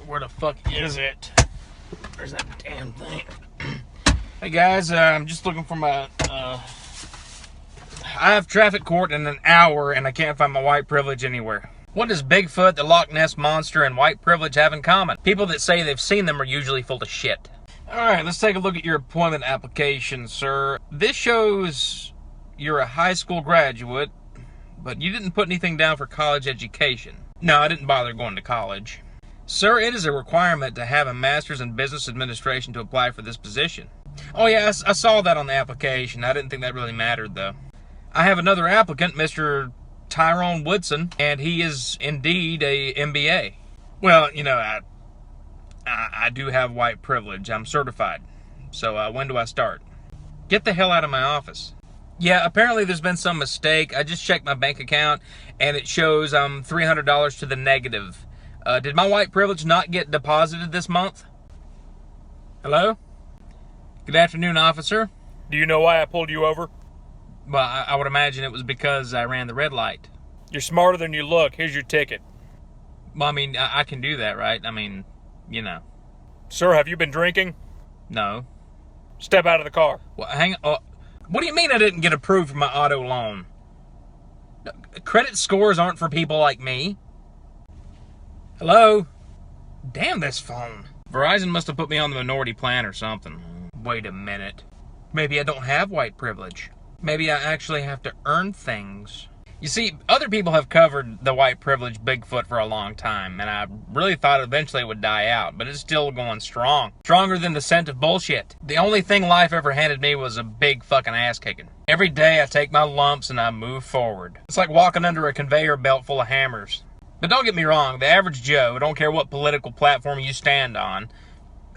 Where the fuck is it? Where's that damn thing? Hey guys, I'm just looking for my, I have traffic court in an hour and I can't find my white privilege anywhere. What does Bigfoot, the Loch Ness Monster, and white privilege have in common? People that say they've seen them are usually full of shit. Alright, let's take a look at your employment application, sir. This shows you're a high school graduate, but you didn't put anything down for college education. No, I didn't bother going to college. Sir, it is a requirement to have a master's in business administration to apply for this position. Oh yeah, I saw that on the application. I didn't think that really mattered, though. I have another applicant, Mr. Tyrone Woodson, and he is indeed a MBA. Well, you know, I do have white privilege. I'm certified. So when do I start? Get the hell out of my office. Yeah, apparently there's been some mistake. I just checked my bank account, and it shows I'm $300 to the negative. Did my white privilege not get deposited this month? Hello? Good afternoon, officer. Do you know why I pulled you over? Well, I would imagine it was because I ran the red light. You're smarter than you look. Here's your ticket. Well, I mean, I can do that, right? I mean, you know. Sir, have you been drinking? No. Step out of the car. Well, hang on. What do you mean I didn't get approved for my auto loan? Credit scores aren't for people like me. Hello? Damn this phone. Verizon must have put me on the minority plan or something. Wait a minute. Maybe I don't have white privilege. Maybe I actually have to earn things. You see, other people have covered the white privilege Bigfoot for a long time, and I really thought eventually it would die out, but it's still going strong. Stronger than the scent of bullshit. The only thing life ever handed me was a big fucking ass kicking. Every day I take my lumps and I move forward. It's like walking under a conveyor belt full of hammers. But don't get me wrong, the average Joe, don't care what political platform you stand on,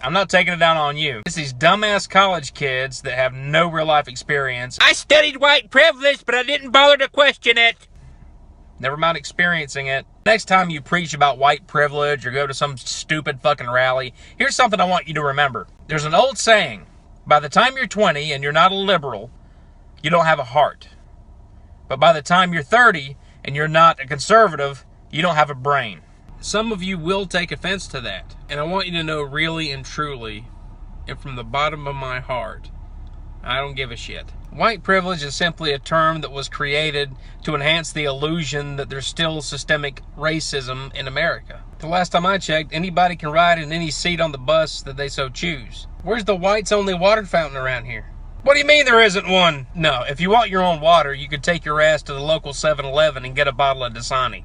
I'm not taking it down on you. It's these dumbass college kids that have no real life experience. I studied white privilege, but I didn't bother to question it. Never mind experiencing it. Next time you preach about white privilege or go to some stupid fucking rally, here's something I want you to remember. There's an old saying, by the time you're 20 and you're not a liberal, you don't have a heart. But by the time you're 30 and you're not a conservative, you don't have a brain. Some of you will take offense to that. And I want you to know really and truly, and from the bottom of my heart, I don't give a shit. White privilege is simply a term that was created to enhance the illusion that there's still systemic racism in America. The last time I checked, anybody can ride in any seat on the bus that they so choose. Where's the whites only water fountain around here? What do you mean there isn't one? No, if you want your own water, you could take your ass to the local 7-Eleven and get a bottle of Dasani.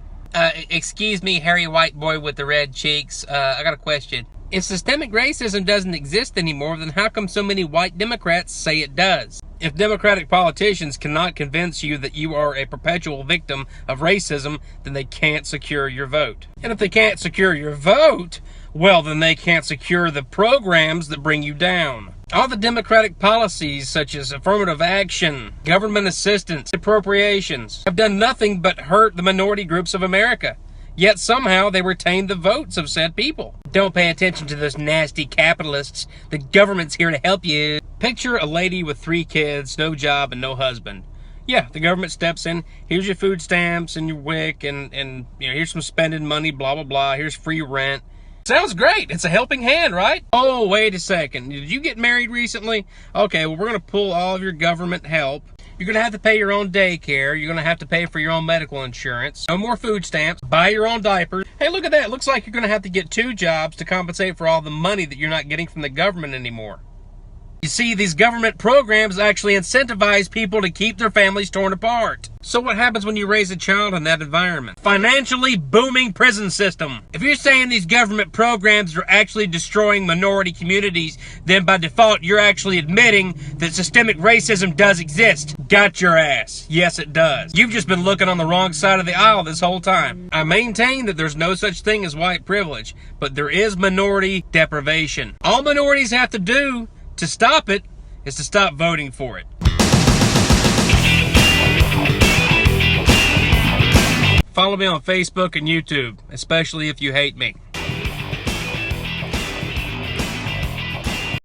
Excuse me, hairy white boy with the red cheeks. I got a question. If systemic racism doesn't exist anymore, then how come so many white Democrats say it does? If Democratic politicians cannot convince you that you are a perpetual victim of racism, then they can't secure your vote. And if they can't secure your vote, well, then they can't secure the programs that bring you down. All the Democratic policies, such as affirmative action, government assistance, appropriations, have done nothing but hurt the minority groups of America. Yet somehow they retain the votes of said people. Don't pay attention to those nasty capitalists. The government's here to help you. Picture a lady with 3 kids, no job, and no husband. Yeah, the government steps in. Here's your food stamps and your WIC, and you know, here's some spending money, blah, blah, blah. Here's free rent. Sounds great. It's a helping hand, right? Oh, wait a second. Did you get married recently? Okay, well, we're going to pull all of your government help. You're going to have to pay your own daycare. You're going to have to pay for your own medical insurance. No more food stamps. Buy your own diapers. Hey, look at that. Looks like you're going to have to get 2 jobs to compensate for all the money that you're not getting from the government anymore. You see, these government programs actually incentivize people to keep their families torn apart. So what happens when you raise a child in that environment? Financially booming prison system. If you're saying these government programs are actually destroying minority communities, then by default you're actually admitting that systemic racism does exist. Got your ass. Yes, it does. You've just been looking on the wrong side of the aisle this whole time. I maintain that there's no such thing as white privilege, but there is minority deprivation. All minorities have to do to stop it is to stop voting for it. Follow me on Facebook and YouTube, especially if you hate me.